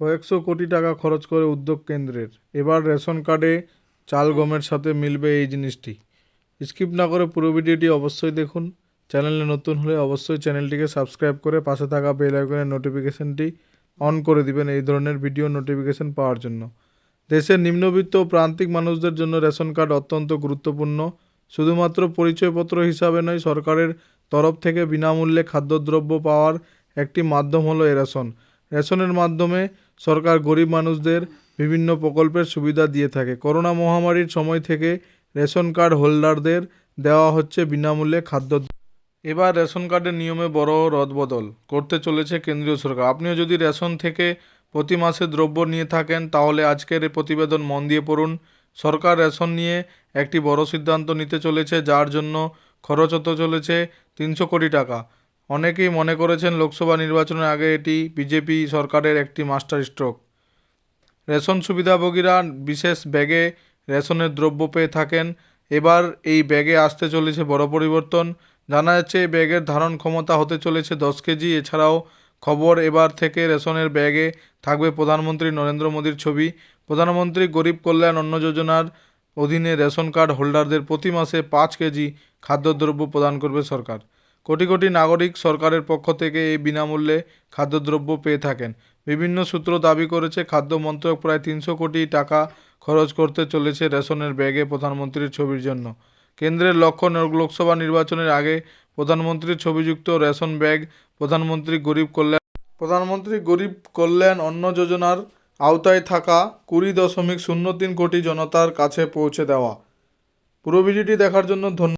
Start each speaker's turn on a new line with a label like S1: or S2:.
S1: কয়েকশো কোটি টাকা খরচ করে উদ্যোগ কেন্দ্রের। এবার রেশন কার্ডে চাল গমের সাথে মিলবে এই জিনিসটি। স্কিপ না করে পুরো ভিডিওটি অবশ্যই দেখুন। চ্যানেলে নতুন হলে অবশ্যই চ্যানেলটিকে সাবস্ক্রাইব করে পাশে থাকা বেল আইকনের নোটিফিকেশনটি অন করে দিবেন এই ধরনের ভিডিও নোটিফিকেশন পাওয়ার জন্য। দেশের নিম্নবিত্ত ও প্রান্তিক মানুষদের জন্য রেশন কার্ড অত্যন্ত গুরুত্বপূর্ণ। শুধুমাত্র পরিচয়পত্র হিসাবে নয়, সরকারের তরফ থেকে বিনামূল্যে খাদ্যদ্রব্য পাওয়ার একটি মাধ্যম হলো এই রেশন। রেশনের মাধ্যমে সরকার গরিব মানুষদের বিভিন্ন প্রকল্পের সুবিধা দিয়ে থাকে। করোনা মহামারীর সময় থেকে রেশন কার্ড হোল্ডারদের দেওয়া হচ্ছে বিনামূল্যে খাদ্য। এবার রেশন কার্ডের নিয়মে বড় রদবদল করতে চলেছে কেন্দ্রীয় সরকার। আপনিও যদি রেশন থেকে প্রতি মাসে দ্রব্য নিয়ে থাকেন তাহলে আজকের এই প্রতিবেদন মন দিয়ে পড়ুন। সরকার রেশন নিয়ে একটি বড় সিদ্ধান্ত নিতে চলেছে, যার জন্য খরচ হতে চলেছে 300 কোটি টাকা। অনেকেই মনে করেছেন লোকসভা নির্বাচনের আগে এটি বিজেপি সরকারের একটি মাস্টার স্ট্রোক। রেশন সুবিধাভোগীরা বিশেষ ব্যাগে রেশনের দ্রব্য পেয়ে থাকেন। এবার এই ব্যাগে আসতে চলেছে বড় পরিবর্তন। জানা যাচ্ছে এই ব্যাগের ধারণ ক্ষমতা হতে চলেছে 10 কেজি। এছাড়াও খবর, এবার থেকে রেশনের ব্যাগে থাকবে প্রধানমন্ত্রী নরেন্দ্র মোদীর ছবি। প্রধানমন্ত্রী গরিব কল্যাণ অন্ন যোজনার অধীনে রেশন কার্ড হোল্ডারদের প্রতি মাসে 5 কেজি খাদ্যদ্রব্য প্রদান করবে সরকার। কোটি কোটি নাগরিক সরকারের পক্ষ থেকে এই বিনামূল্যে খাদ্যদ্রব্য পেয়ে থাকেন। বিভিন্ন সূত্র দাবি করেছে খাদ্য মন্ত্রক প্রায় 300 কোটি টাকা খরচ করতে চলেছে রেশনের ব্যাগে প্রধানমন্ত্রীর ছবির জন্য। কেন্দ্রের লক্ষ্য লোকসভা নির্বাচনের আগে প্রধানমন্ত্রীর ছবিযুক্ত রেশন ব্যাগ প্রধানমন্ত্রী গরিব কল্যাণ অন্ন যোজনার আওতায় থাকা 20.03 কোটি জনতার কাছে পৌঁছে দেওয়া। পুরো ভিডিওটি দেখার জন্য ধন্যবাদ।